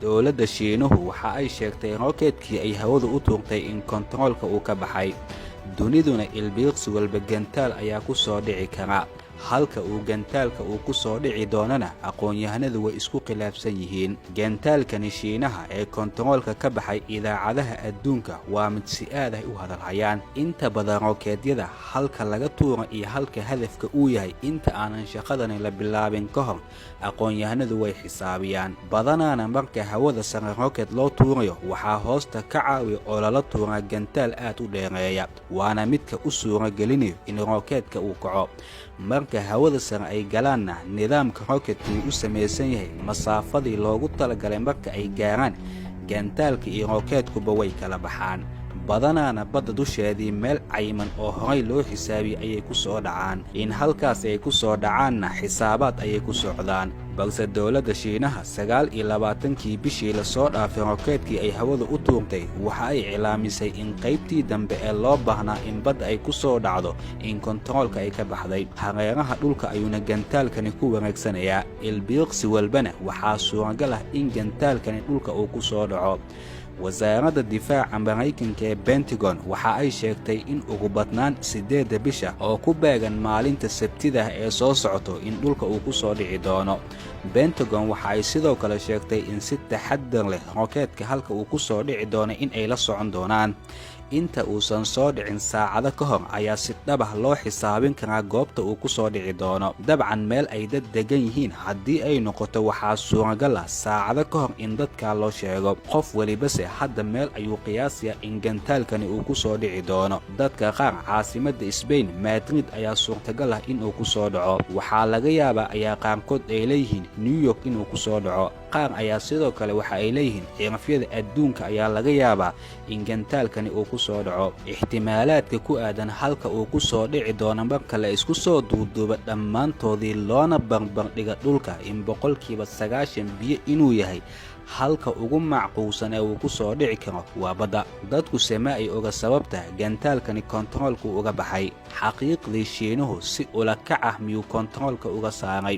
dowladda Shiinuhu waxa ay sheegtay roketkii ay hawada u tuurtay in kontaroolka uu ka baxay. duniduna ilbiiqsi walba gantaal ayaa ku soo dhici kara, halka uu gantaalka uu ku soo dhici doonana aqoon-yahanadu way isku khilaafsan yihiin. gantaalkani Shiinaha ee kontaroolka ka baxay idaacadaha adduunka waa mid si aad ah u hadalhayaan. inta badan rokeedyada halka laga tuuro iyo halka hadafka uu yahay inta aanan shaqadani la bilaabin ka hor aqoon-yahanadu way xisaabiyaan. badanaana marka hawada sare roket loo tuurayo waxaa hoosta ka caawiya oo lala tuuraa gantaal aad u dheereeya, waana midka u suura gelinayo in rokeetka uu kaco. marka hawada sare ay galaanna nidaamka roketka uu u samaysan yahay masaafadii loogu talagalay marka ay gaaraan gantaalka iyo roketkuba way kala baxaan. badanaana badda dusheedii meel cayiman oo horay loo xisaabiyey ayay ku soo dhacaan. in halkaas ay ku soo dhacaanna xisaabaad ayay ku socdaan. balse dowladda Shiinaha 29kii bishii la soo dhaafay roketkii ay hawada u tuurtay waxa ay cilaamisay in qaybtii dambe ee loo baahnaa in badda ay ku soo dhacdo in kontaroolka ay ka baxday. hareeraha dhulka ayuuna gantaalkani ku wareegsanayaa. ilbiiqsi walbana waxaa suuragal ah in gantaalkani dhulka uu ku soo dhaco. wasaaradda difaaca Maraykanka ee Pentagon waxa ay sheegtay in ugu badnaan 8 bisha oo ku beegan maalinta Sabtida ee soo socoto in dhulka uu ku soo dhici doono. Pentagon waxa ay sidoo kale sheegtay in si taxaddar leh roketka halka uu ku soo dhici doono in ay la socon doonaan. inta uusan soo dhicin saacado ka hor ayaa si dhab ah loo xisaabin karaa goobta uu ku soo dhici doono. dabcan meel ay dad degan yihiin haddii ay noqoto waxaa suuragal ah saacado ka hor in dadka loo sheego. qof walibase hadda meel ayuu qiyaasaya in gantaalkani uu ku soo dhici doono. dadka qaar caasimadda Spain Madrid ayaa suurtagal ah inuu ku soo dhaco. waxaa laga yaabaa ayaa qaarkood ay leeyihiin New York inuu ku soo dhaco. qaar ayaa sidoo kale waxa ay leeyihiin cirafyada adduunka ayaa laga yaabaa in gantaalkani uu ku soo dhaco. ixtimaalaadka ku aadan halka uu ku soo dhici doono marka la isku soo duuduuba dhammaantoodii loona barbardhiga dhulka in 90% biyo inuu yahay halka ugu macquulsan ee uu ku soo dhici karo waa badda. dadku sema ay oga sababta gantaalkani kontaroolka uga baxay. xaqiiqdii Shiinuhu si ula kac ah miyuu kontaroolka uga saaray?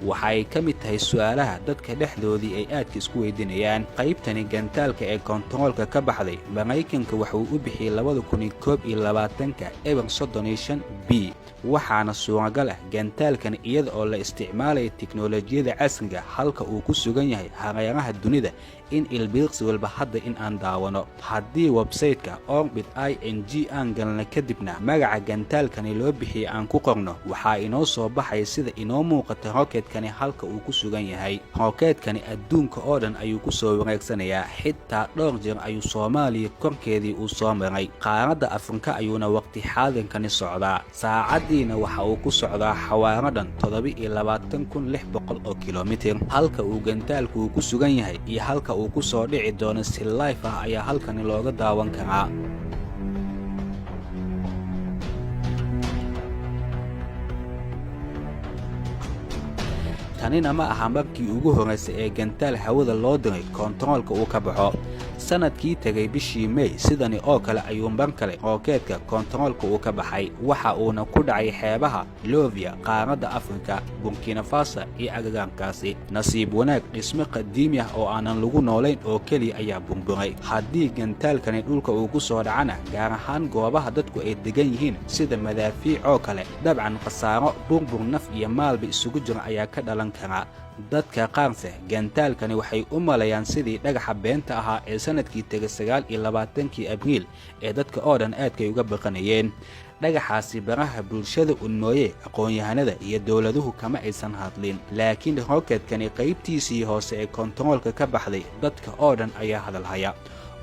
waxay ka mid tahay su'aalaha dadka dhexdoodii ay aadka isku weydiinayaan. qaybtani gantaalka ee kontaroolka ka baxday Maraykanka wuxuu u bixiyay 2021 eber 35B waxaana suuragal ah gantaalkani iyada oo la isticmaalay tiknoolajiyada casriga halka uu ku sugan yahay hareeraha dunida in ilbiiqsi walba hadda in aan daawano. haddii website-ka Orbit ING aan galna kadibna magaca gantaalkani loo bixiyay aan ku qorno waxaa inoo soo baxay sida inoo muuqata roketkani halka uu ku sugan yahay. roketkani adduunka oo dhan ayuu ku soo wareegsanayaa. xitaa dhowr jeer ayuu Soomaaliya korkeedii uu soo maray. qaaradda Afrika ayuuna waqti xaadinkani socdaa. saacadiina waxa uu ku socdaa xawaaro dhan 27,600 oo kiiloomitir. halka uu gantaalku uu ku sugan yahay iyo halka uu ku soo dhici doono si live ah ayaa halkani looga daawan karaa. tanina ma aha markii ugu horeysay ee gantaal hawada loo diray kontaroolka uu ka baxo. sanadkii tagay bishii May sidani oo kale ayuu mar kale roketka kontaroolka uu ka baxay. waxa uuna ku dhacay xeebaha Lovia qaaradda Afrika, Burkina Faso iyo agagaarkaasi. nasiib wanaag dhisme qadiimi ah oo aanan lagu noolayn oo keliya ayaa burburay. haddii gantaalkani dhulka uu ku soo dhacana gaar ahaan goobaha dadku ay degan yihiin sida madaafiic oo kale dabcan khasaaro burbur naf iyo maalba isugu jira ayaa ka dhalan kara. dadka qaarse gantaalkani waxay u malayaan sidii dhagaxa beenta ahaa ee sanadkii tagay 29kii Abriil ee dadka oo dhan aadkay uga baqanayeen. dhagaxaasi baraha bulshada mooye aqoon-yahanada iyo dowladuhu kama aysan hadlin. laakiin roketkani qaybtiisii hoose ee kontaroolka ka baxday dadka oo dhan ayaa hadalhaya.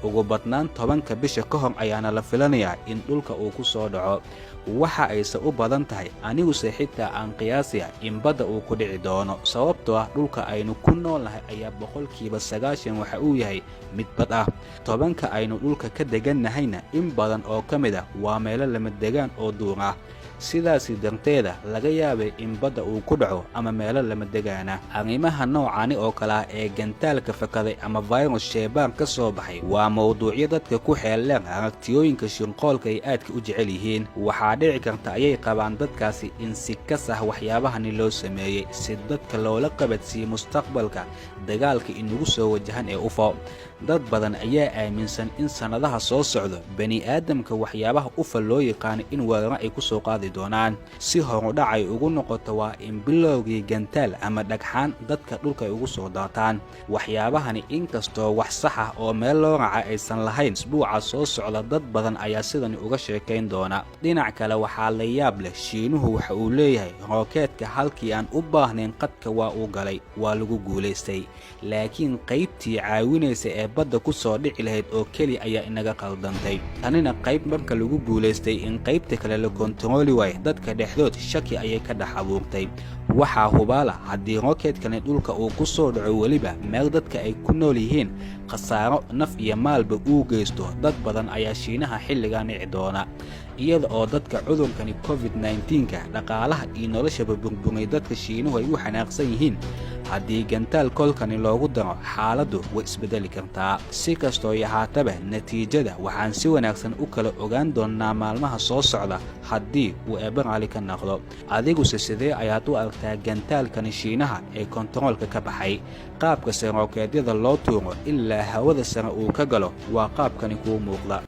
ugu badnaan 10ka bisha ka hor ayaana la filanayaa in dhulka uu ku soo dhaco. waxa ayse u badan tahay aniguse xitaa aan qiyaasaya in badda uu ku dhici doono. sababtoo ah dhulka aynu ku noolnahay ayaa 90% waxa uu yahay mid bad ah. 10ka aynu dhulka ka degannahayna in badan oo ka mid ah waa meelo lama degaan oo duur ah. sidaasi darteeda laga yaabay in badda uu ku dhaco ama meelo lama degaana. arrimaha noocani oo kale ah ee gantaalka fakaday ama virus sheebaan ka soo baxay waa mawduucyo dadka ku xeeldheer aragtiyooyinka shirqoolka ay aadka u jecel yihiin. waxaa dhici karta ayay qabaan dadkaasi in si kas ah waxyaabahani loo sameeyey si dadka loola qabadsiiyo mustaqbalka dagaalka inagu soo wajahan ee UFO. dad badan ayaa aaminsan in sannadaha soo socdo bani'aadamka waxyaabaha UFO loo yaqaano in weeraro ay ku soo qaadi doonaan. si horudhac ay ugu noqoto waa in bilowgii gantaal ama dhagxaan dadka dhulka ay ugu soo daataan. waxyaabahani inkastoo wax sax ah oo meel loo raca aysan lahayn, isbuuca soo socda dad badan ayaa sidani uga sheekayn doona. dhinac kale waxaa la yaab leh, Shiinuhu waxa uu leeyahay rookeetka halkii aan u baahnayn qadka waa uu galay, waa lagu guulaystay. laakiin qaybtii caawinaysa ee badda ku soo dhici lahayd oo keli ayaa inaga qaldantay. tanina qayb marka lagu guulaystay in qaybta kale la kontarooli waayo dadka dhexdood shaki ayay ka dhex abuurtay. waxaa hubaala haddii rookeetkani dhulka uu ku soo dhaco weliba meel dadka ay ku nool yihiin, khasaaro naf iyo maalba uu geysto, dad badan ayaa Shiinaha xilligaa nici doona. iyada oo dadka cudurkani COVID-19-ka dhaqaalaha iyo noloshaba burburay dadka Shiinuhu ay u xanaaqsan yihiin, haddii gantaal kolkani loogu daro xaaladdu way isbedeli kartaa. si kastoo yahaataba natiijada waxaan si wanaagsan u kala ogaan doonnaa maalmaha soo socda haddii uu Eebbe raali ka noqdo. adiguse sidee ayaad u aragtaa gantaalkani Shiinaha ee kontaroolka ka baxay? qaabka rookeedyada loo tuuro ilaa hawada sare uu ka galo waa qaabkani kuu muuqda.